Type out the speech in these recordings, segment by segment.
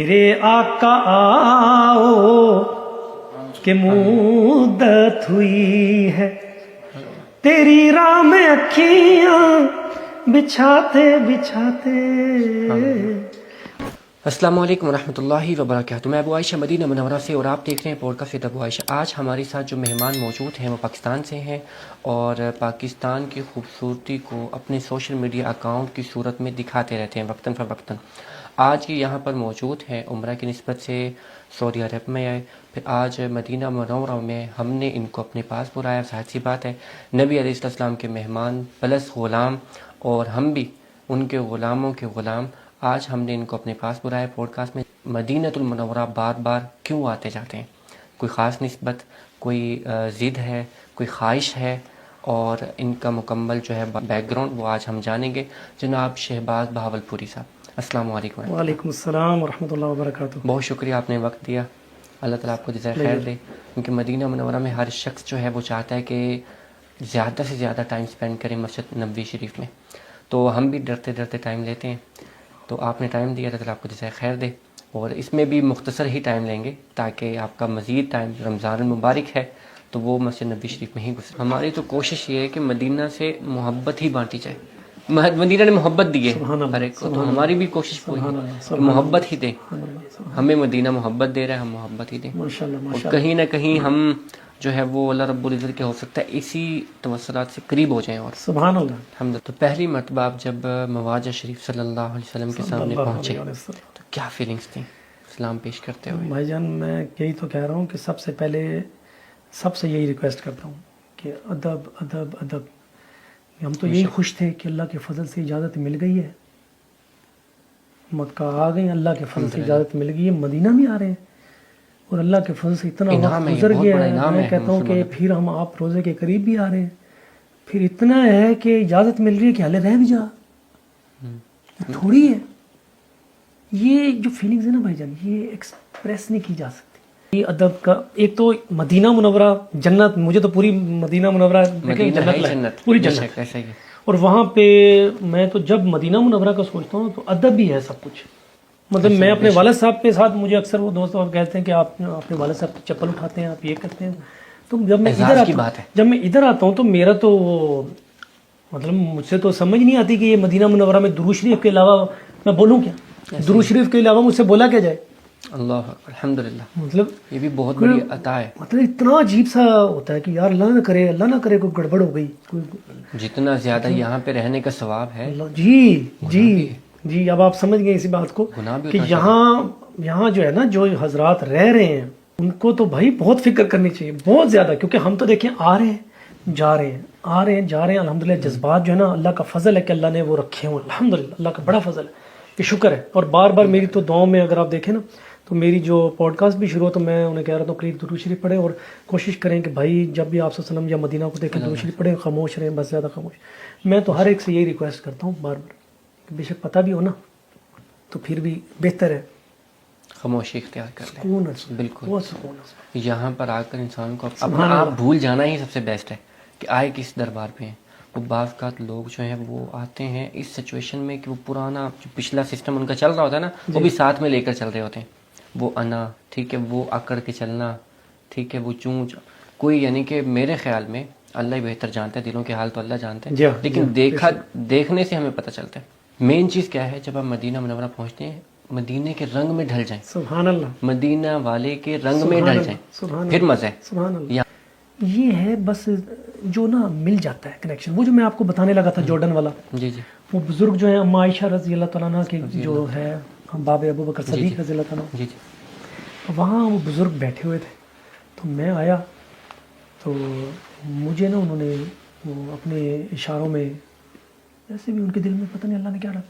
میرے آقا آؤ کہ مدت ہوئی ہے تیری راہ میں اکھیاں بچھاتے بچھاتے. السلام علیکم ورحمۃ اللہ وبرکاتہ. میں ابو عائشہ مدینہ منورہ سے اور آپ دیکھ رہے ہیں پوڈکاسٹ ود ابو عائشہ. آج ہمارے ساتھ جو مہمان موجود ہیں وہ پاکستان سے ہیں اور پاکستان کی خوبصورتی کو اپنے سوشل میڈیا اکاؤنٹ کی صورت میں دکھاتے رہتے ہیں وقتاً فوقتاً. آج یہ یہاں پر موجود ہیں عمرہ کی نسبت سے سعودی عرب میں آئے, پھر آج مدینہ منورہ میں ہم نے ان کو اپنے پاس بلایا. ظاہر سی بات ہے نبی علیہ السلام کے مہمان پلس غلام اور ہم بھی ان کے غلاموں کے غلام. آج ہم نے ان کو اپنے پاس بلایا پوڈکاسٹ میں. مدینۃ المنورہ بار بار کیوں آتے جاتے ہیں؟ کوئی خاص نسبت, کوئی ضد ہے, کوئی خواہش ہے, اور ان کا مکمل جو ہے بیک گراؤنڈ وہ آج ہم جانیں گے. جناب شہباز بہاولپوری صاحب, السلام علیکم. وعلیکم السلام ورحمۃ اللہ وبرکاتہ. بہت شکریہ آپ نے وقت دیا. اللہ تعالیٰ آپ کو جزائے خیر دے, کیونکہ مدینہ منورہ میں ہر شخص جو ہے وہ چاہتا ہے کہ زیادہ سے زیادہ ٹائم سپینڈ کریں مسجد نبوی شریف میں. تو ہم بھی ڈرتے ڈرتے ٹائم لیتے ہیں, تو آپ نے ٹائم دیا, اللہ تعالیٰ آپ کو جزائے خیر دے. اور اس میں بھی مختصر ہی ٹائم لیں گے تاکہ آپ کا مزید ٹائم رمضان المبارک ہے تو وہ مسجد نبوی شریف میں ہی گزرے. ہماری تو کوشش یہ ہے کہ مدینہ سے محبت ہی بانٹی جائے. مدینہ نے محبت دی ہے ہر ایک کو, تو ہماری بھی کوشش وہی ہے کہ محبت ہی دیں. ہمیں مدینہ محبت دے رہا ہے, ہم محبت ہی دیں. اور کہیں نہ کہیں ہم جو ہے وہ اللہ رب العزت کے ہو سکتا ہے اسی توسلات سے قریب ہو جائیں. اور سبحان اللہ. الحمد. تو پہلی مرتبہ آپ جب مواجہ شریف صلی اللہ علیہ وسلم کے سامنے پہنچے تو کیا فیلنگس تھیں سلام پیش کرتے ہوئے؟ بھائی جان میں یہی تو کہہ رہا ہوں کہ سب سے پہلے سب سے یہی ریکویسٹ کرتا ہوں کہ ادب ادب ادب. ہم تو یہی خوش تھے کہ اللہ کے فضل سے اجازت مل گئی ہے, مکہ آ گئے, اللہ کے فضل سے اجازت مل گئی ہے, مدینہ میں آ رہے ہیں اور اللہ کے فضل سے اتنا وقت گزر گیا ہے. میں کہتا ہوں کہ پھر ہم آپ روزے کے قریب بھی آ رہے ہیں, پھر اتنا ہے کہ اجازت مل رہی ہے کہ حالے رہ بھی جا, تھوڑی ہے. یہ جو فیلنگز ہے نا بھائی جان, یہ ایکسپریس نہیں کی جا سکتی. یہ ادب کا ایک تو مدینہ منورہ جنت, مجھے تو پوری مدینہ منورہ جنت پوری جنت, اور وہاں پہ میں تو جب مدینہ منورہ کا سوچتا ہوں تو ادب بھی ہے سب کچھ. مطلب میں اپنے والد صاحب کے ساتھ, مجھے اکثر وہ دوست کہتے ہیں کہ آپ اپنے والد صاحب کی چپل اٹھاتے ہیں, آپ یہ کرتے ہیں. تو جب میں ادھر آتا ہوں تو میرا تو مطلب مجھ سے تو سمجھ نہیں آتی کہ یہ مدینہ منورہ میں درود شریف کے علاوہ میں بولوں کیا, درود شریف کے علاوہ مجھ سے بولا کیا جائے. اللہ الحمدللہ, مطلب یہ بھی بہت بڑی عطا ہے. مطلب اتنا عجیب سا ہوتا ہے کہ یار اللہ نہ کرے کوئی گڑبڑ ہو گئی. جتنا زیادہ یہاں پہ رہنے کا ثواب ہے, جی اب آپ سمجھ گئے اسی بات کو کہ یہاں جو ہے نا, جو حضرات رہ رہے ہیں ان کو تو بھائی بہت فکر کرنی چاہیے, بہت زیادہ. کیونکہ ہم تو دیکھیں آ رہے ہیں جا رہے ہیں, آ رہے ہیں جا رہے ہیں. الحمدللہ جذبات جو ہے نا, اللہ کا فضل ہے کہ اللہ نے وہ رکھے ہوں. الحمدللہ اللہ کا بڑا فضل ہے, کہ شکر ہے. اور بار بار میری تو دعاؤں میں اگر آپ دیکھیں نا, تو میری جو پوڈ کاسٹ بھی شروع ہو تو میں انہیں کہہ رہا تھا قریب درود شریف پڑھیں, اور کوشش کریں کہ بھائی جب بھی آپ صلی اللہ علیہ وسلم یا مدینہ کو دیکھیں درود شریف پڑھیں, خاموش رہیں, بس زیادہ خاموش. میں تو ہر ایک سے یہی ریکویسٹ کرتا ہوں بار بار کہ بے شک پتہ بھی ہو نا تو پھر بھی بہتر ہے خاموشی اختیار کر لیں. سکون, بالکل بہت سکون. یہاں پر آ کر انسان کو اپنا آپ بھول جانا ہی سب سے بیسٹ ہے کہ آئے کس دربار پہ ہیں. وہ بعض اوقات لوگ جو ہیں وہ آتے ہیں اس سچویشن میں کہ وہ پرانا جو پچھلا سسٹم ان کا چل رہا ہوتا ہے نا, وہ بھی ساتھ میں لے کر چل رہے ہوتے ہیں. وہ انا ٹھیک ہے, وہ اکڑ کے چلنا ٹھیک ہے, وہ چونچ کوئی, یعنی کہ میرے خیال میں اللہ ہی بہتر جانتا ہے, دلوں کے حال تو اللہ جانتے ہیں, لیکن دیکھنے سے ہمیں پتہ چلتا ہے. مین چیز کیا ہے, جب آپ مدینہ منورہ پہنچتے ہیں مدینے کے رنگ میں ڈھل جائیں. سبحان اللہ. مدینہ والے کے رنگ میں ڈھل جائیں, پھر مزہ ہے. سبحان اللہ. یہ ہے بس جو نا مل جاتا ہے کنیکشن. وہ جو میں آپ کو بتانے لگا تھا جارڈن والا, جی جی, وہ بزرگ جو ہیں اما عائشہ رضی اللہ تعالیٰ عنہ کے جو ہے باب ابو بکر صدیق رضی اللہ تعالیٰ, جی جی, وہاں وہ بزرگ بیٹھے ہوئے تھے. تو میں آیا تو مجھے نا انہوں نے وہ اپنے اشاروں میں جیسے بھی ان کے دل میں پتہ نہیں اللہ نے کیا رہا,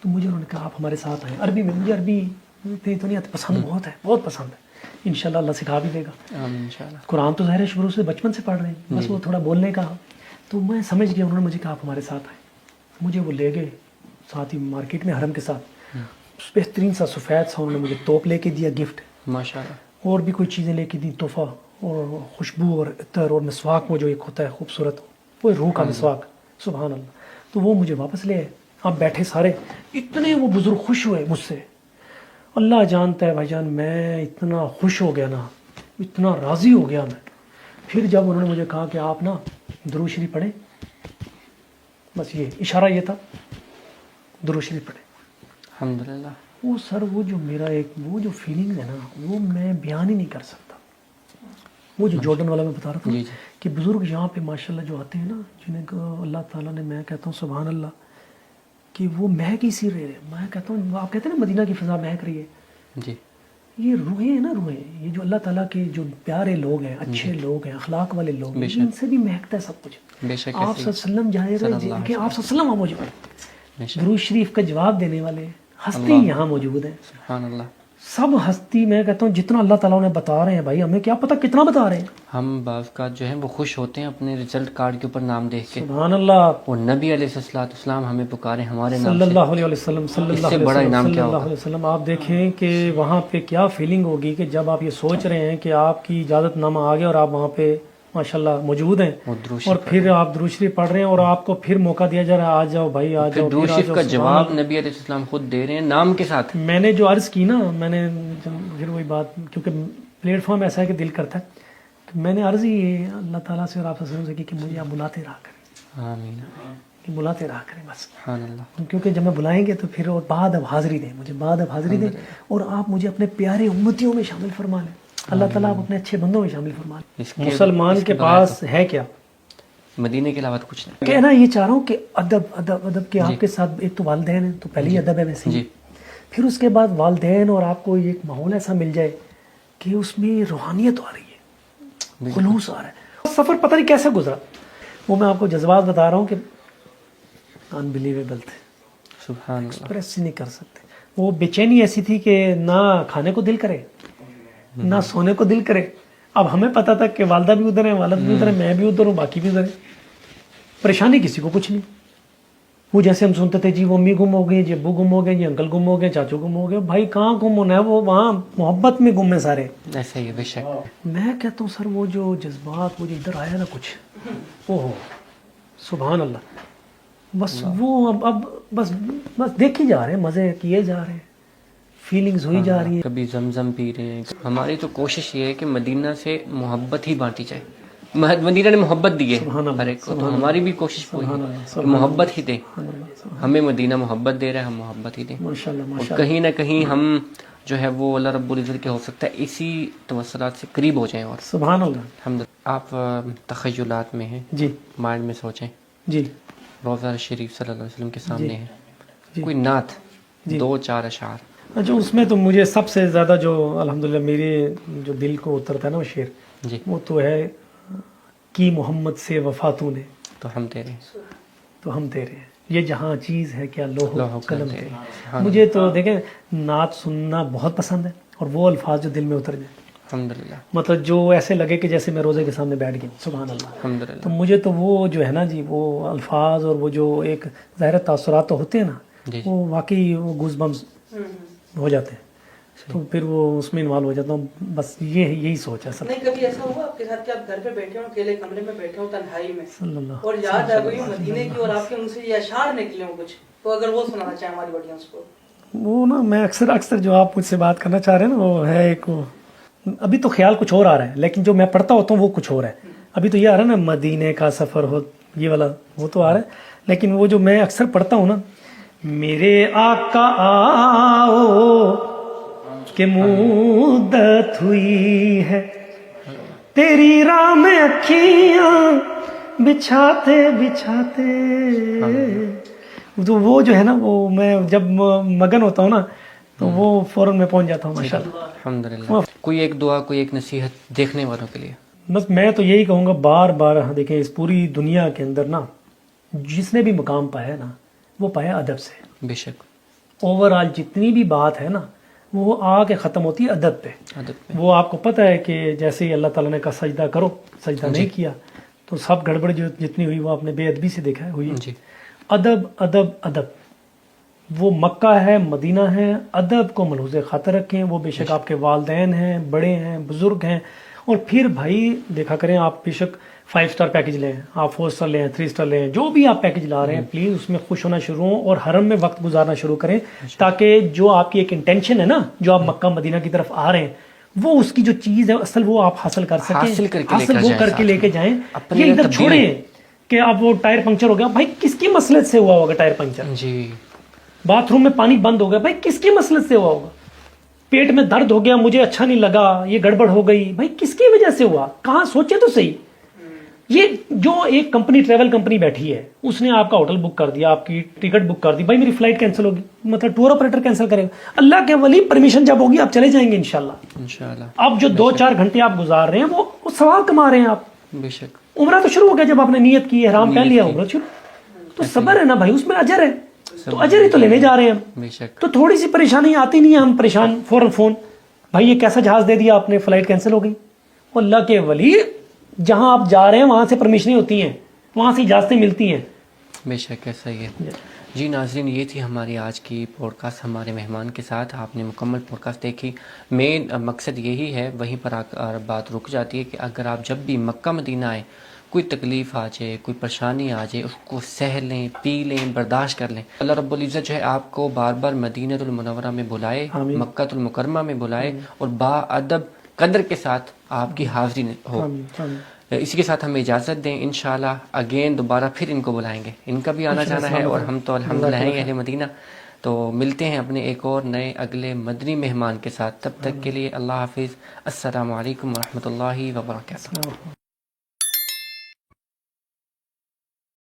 تو مجھے انہوں نے کہا آپ ہمارے ساتھ آئیں. عربی میں, مجھے عربی اتنی تو نہیں آتی, پسند بہت ہے, بہت پسند ہے. انشاءاللہ اللہ سکھا بھی دے گا. انشاءاللہ. قرآن تو ظاہر ہے شروع سے بچپن سے پڑھ رہے ہیں, بس وہ تھوڑا بولنے کا. تو میں سمجھ گیا, انہوں نے مجھے کہا آپ ہمارے ساتھ آئیں. مجھے وہ لے گئے ساتھ ہی مارکیٹ میں حرم کے ساتھ. بہترین سا سفید سا انہوں نے مجھے توپ لے کے دیا گفٹ, ماشاءاللہ, اور بھی کوئی چیزیں لے کے دی تحفہ, اور خوشبو اور عطر اور مسواک, وہ جو ایک ہوتا ہے خوبصورت, وہ روح کا مسواک. سبحان اللہ. تو وہ مجھے واپس لے آئے. آپ بیٹھے سارے, اتنے وہ بزرگ خوش ہوئے مجھ سے, اللہ جانتا ہے بھائی جان، میں اتنا خوش ہو گیا نا، اتنا راضی ہو گیا میں. پھر جب انہوں نے مجھے کہا کہ آپ نا درود شریف پڑھیں، بس یہ اشارہ یہ تھا، درود شریف پڑھیں. الحمدللہ. وہ سر وہ جو میرا ایک وہ جو فیلنگ ہے نا، وہ میں بیان ہی نہیں کر سکتا. وہ جو جارڈن والا میں بتا رہا تھا جی کہ بزرگ یہاں پہ ماشاءاللہ جو آتے ہیں نا، جنہیں کو اللہ تعالیٰ نے، میں کہتا ہوں سبحان اللہ، کہ وہ مہک ہی سی رہے ہیں. میں کہتا ہوں آپ کہتے ہیں نا مدینہ کی فضا مہک رہی ہے، جی یہ روحیں ہیں نا، روحیں، یہ جو اللہ تعالیٰ کے جو پیارے لوگ ہیں، اچھے لوگ ہیں، اخلاق والے لوگ ہیں، ان سے بھی مہکتا ہے سب کچھ. بے شک. آپ صلی اللہ علیہ وسلم جائے کہ آپ صلی اللہ علیہ وسلم موجود، درود شریف کا جواب دینے والے ہستی یہاں موجود ہیں. سبحان اللہ. سب ہستی، میں کہتا ہوں جتنا اللہ تعالیٰ نے بتا رہے ہیں بھائی، ہمیں کیا پتہ کتنا بتا رہے ہیں. ہم بعض کا جو ہے وہ خوش ہوتے ہیں اپنے رزلٹ کارڈ کے اوپر نام دیکھ کے. سبحان اللہ. اور نبی علیہ السلام ہمیں پکارے ہمارے نام صلی اللہ علیہ وسلم، صلی اللہ علیہ بڑا انعام وسلم، کیا صلی اللہ علیہ وسلم. آپ دیکھیں کہ وہاں پہ کیا فیلنگ ہوگی کہ جب آپ یہ سوچ رہے ہیں کہ آپ کی اجازت نامہ آ گیا اور آپ وہاں پہ ماشاءاللہ موجود ہیں، اور پھر آپ درود شریف پڑھ رہے ہیں اور آپ کو پھر موقع دیا جا رہا ہے آ جاؤ بھائی آ جاؤ. درود شریف کا جواب نبی علیہ السلام خود دے رہے ہیں نام کے ساتھ. میں نے جو عرض کی نا، میں نے پھر وہی بات، کیونکہ پلیٹ فارم ایسا ہے کہ دل کرتا ہے، تو میں نے عرض ہی اللہ تعالیٰ سے اور آپ سے کی کہ مجھے آپ بلاتے رہا کریں. آمین. کہ بلاتے رہا کریں بس. سبحان اللہ. کیونکہ جب میں بلائیں گے تو پھر اور بعد اب حاضری دیں، مجھے بعد اب حاضری دیں، اور آپ مجھے اپنے پیارے امتیوں میں شامل فرما لیں. اللہ تعالیٰ آپ اپنے اچھے بندوں میں شامل فرما لیں. مسلمان کے پاس ہے کیا مدینے کے علاوہ کچھ نہیں. کہنا یہ چاہ رہا ہوں کہ ادب ادب ادب کے آپ کے ساتھ ایک تو والدین ہیں، تو پہلی ادب ہے ویسے ہی. پھر اس کے بعد والدین اور آپ کو ایک ماحول ایسا مل جائے کہ اس میں روحانیت آ رہی ہے، خلوص آ رہا ہے. سفر پتہ نہیں کیسے گزرا، وہ میں آپ کو جذبات بتا رہا ہوں کہ انبلیویبل تھے، سبحان اللہ. ایکسپریس ہی نہیں کر سکتے. وہ بے چینی ایسی تھی کہ نہ کھانے کو دل کرے، نہ سونے کو دل کرے. اب ہمیں پتا تھا کہ والدہ بھی ادھر ہیں، والد بھی ادھر ہیں، میں بھی ادھر ہوں، باقی بھی ادھر ہیں. پریشانی کسی کو کچھ نہیں. وہ جیسے ہم سنتے تھے جی وہ امی گم ہو گئی، جی ابو گم ہو گئے، جی انکل گم ہو گئے، چاچو گم ہو گئے. بھائی کہاں گم ہونا ہے، وہ وہاں محبت میں گم ہے سارے. ایسا ہی بے شک. میں کہتا ہوں سر وہ جو جذبات، وہ جو ادھر آیا نا کچھ، اوہ سبحان اللہ. بس وہ اب بس دیکھے جا رہے ہیں، مزے کیے جا رہے ہیں، فیلنگز ہوئی جا رہی ہیں. کبھی زمزم پی رہے ہیں. ہماری تو کوشش یہ ہے کہ مدینہ سے محبت ہی بانٹی جائے. مدینہ نے محبت دی ہے ہر ایک کو، تو ہماری بھی کوشش وہی ہے کہ محبت ہی دیں. ہمیں مدینہ محبت دے رہا ہے، ہم محبت ہی دیں. اور کہیں نہ کہیں ہم جو ہے وہ اللہ رب العزت کے ہو سکتا ہے اسی توسلات سے قریب ہو جائیں. اور سبحان اللہ. الحمدللہ. آپ تخیلات میں ہیں جی، مائنڈ میں سوچیں جی، روضہ شریف صلی اللہ علیہ وسلم کے سامنے ہے، کوئی نعت 2-4 اشعار. اچھا، اس میں تو مجھے سب سے زیادہ جو الحمدللہ میرے جو دل کو اترتا ہے نا وہ شعر، جی، وہ تو ہے کی محمد سے وفا تو نے، تو ہم تیرے ہیں، تو ہم تیرے ہیں، یہ جہاں چیز ہے کیا لوح و قلم تیرے. ہاں. مجھے تو دیکھیں نعت سننا بہت پسند ہے، اور وہ الفاظ جو دل میں اتر جائیں، الحمدللہ، مطلب جو ایسے لگے کہ جیسے میں روزے کے سامنے بیٹھ گیا. سبحان اللہ. الحمدللہ. تو مجھے تو وہ جو ہے نا جی، وہ الفاظ اور وہ جو ایک ظاہر تاثرات تو ہوتے ہیں نا، جی، وہ واقعی وہ گوز بمز ہو جاتے ہیں. تو پھر وہ اس میں انوالو ہو جاتا ہوں. بس یہی سوچ ہے سب. نہیں کبھی ایسا ہوا آپ کے ساتھ کہ آپ گھر پہ بیٹھے ہوں، اکیلے کمرے میں بیٹھے ہوں تنہائی میں، صلی اللہ اور یاد آ گئی مدینے کی اور آپ کے ان سے یہ اشعار نکلے ہوں کچھ، تو اگر وہ سنانا چاہیں ہماری آڈینس کو. وہ نا میں اکثر جو آپ مجھ سے بات کرنا چاہ رہے ہیں نا، وہ ہے ایک، ابھی تو خیال کچھ اور آ رہا ہے، لیکن جو میں پڑھتا ہوتا ہوں وہ کچھ اور ہے. ابھی تو یہ آ رہا ہے نا مدینے کا سفر ہو، یہ والا وہ تو آ رہا ہے. لیکن وہ جو میں اکثر پڑھتا ہوں نا، میرے آقا آؤ کہ مدت ہوئی ہے تیری راہ میں اکھیاں بچھاتے بچھاتے. تو وہ جو ہے نا، وہ میں جب مگن ہوتا ہوں نا تو وہ فوراً میں پہنچ جاتا ہوں ماشاءاللہ. الحمدللہ. کوئی ایک دعا، کوئی ایک نصیحت دیکھنے والوں کے لیے؟ بس میں تو یہی کہوں گا، بار بار دیکھیں اس پوری دنیا کے اندر نا جس نے بھی مقام پایا نا، وہ پایا ادب سے. بے شک. اوور آل جتنی بھی بات ہے نا، وہ آ کے ختم ہوتی ہے ادب پہ. وہ آپ کو پتہ ہے کہ جیسے ہی اللہ تعالیٰ نے کہا سجدہ کرو، سجدہ نہیں کیا تو سب گڑبڑ جو جتنی ہوئی وہ آپ نے بے ادبی سے دیکھا ہے ہوئی. جی. ادب ادب ادب. وہ مکہ ہے، مدینہ ہے، ادب کو ملحوظ خاطر رکھیں. وہ بے شک آپ کے والدین ہیں، بڑے ہیں، بزرگ ہیں. اور پھر بھائی دیکھا کریں آپ، بے شک 5 اسٹار پیکج لیں, آپ 4 اسٹار لیں, 3 اسٹار لیں, جو بھی آپ پیکج لا رہے ہیں پلیز اس میں خوش ہونا شروع ہوں اور حرم میں وقت گزارنا شروع کریں, تاکہ جو آپ کی ایک انٹینشن ہے نا, جو آپ مکہ مدینہ کی طرف آ رہے ہیں, وہ اس کی جو چیز ہے اصل وہ آپ حاصل کر سکیں, حاصل وہ کر کے لے کے جائیں. یہ ادھر چھوڑیں کہ اب وہ ٹائر پنکچر ہو گیا, بھائی کس کی مسلط سے ہوا ہوگا ٹائر پنکچر؟ جی. باتھ روم میں پانی بند ہو گیا, بھائی کس کی مسلط سے ہوا ہوگا؟ پیٹ میں درد ہو گیا, مجھے اچھا نہیں لگا, یہ گڑبڑ ہو گئی, بھائی کس کی وجہ سے ہوا؟ کہاں سوچے تو صحیح. یہ جو ایک کمپنی, ٹریول کمپنی بیٹھی ہے, اس نے آپ کا ہوٹل بک کر دیا, آپ کی ٹکٹ بک کر دی, بھائی میری فلائٹ کینسل ہوگی, مطلب ٹور آپریٹر کینسل کرے گا. اللہ کے ولی پرمیشن جب ہوگی آپ چلے جائیں گے انشاءاللہ. اب جو 2-4 گھنٹے آپ گزار رہے ہیں وہ ثواب کما رہے ہیں آپ. بے شک. عمرہ تو شروع ہو گیا جب آپ نے نیت کی, احرام پہن لیا, عمرہ شروع. تو صبر ہے نا بھائی, اس میں اجر ہے, تو اجر ہی تو لینے جا رہے ہیں ہم. بے شک. تو تھوڑی سی پریشانی آتی نہیں ہے, ہم پریشان, فوراً فون, بھائی یہ کیسا جہاز دے دیا آپ نے, فلائٹ کینسل ہو گئی. اللہ کے ولی جہاں آپ جا رہے ہیں وہاں سے پرمیشنیں ہوتی ہیں, وہاں سے اجازتیں ملتی ہیں. بے شک ایسا ہی ہے. جی ناظرین, یہ تھی ہماری آج کی پوڈ کاسٹ ہمارے مہمان کے ساتھ. آپ نے مکمل پوڈ کاسٹ دیکھی. مین مقصد یہی ہے, وہیں پر بات رک جاتی ہے کہ اگر آپ جب بھی مکہ مدینہ آئیں, کوئی تکلیف آ جائے, کوئی پریشانی آ جائے, اس کو سہ لیں, پی لیں, برداشت کر لیں. اللہ رب العزت جو ہے آپ کو بار بار مدینہ المنورہ میں بلائے, مکہ المکرمہ میں بلائے, اور با ادب قدر کے ساتھ آپ کی حاضری ہو. اسی کے ساتھ ہمیں اجازت دیں, انشاءاللہ اگین دوبارہ پھر ان کو بلائیں گے. ان کا بھی آنا جانا ہے, اور ہم تو الحمدللہ ہیں اہل مدینہ. تو ملتے ہیں اپنے ایک اور نئے اگلے مدنی مہمان کے ساتھ. تب تک کے لیے اللہ حافظ. السلام علیکم ورحمۃ اللہ وبرکاتہ.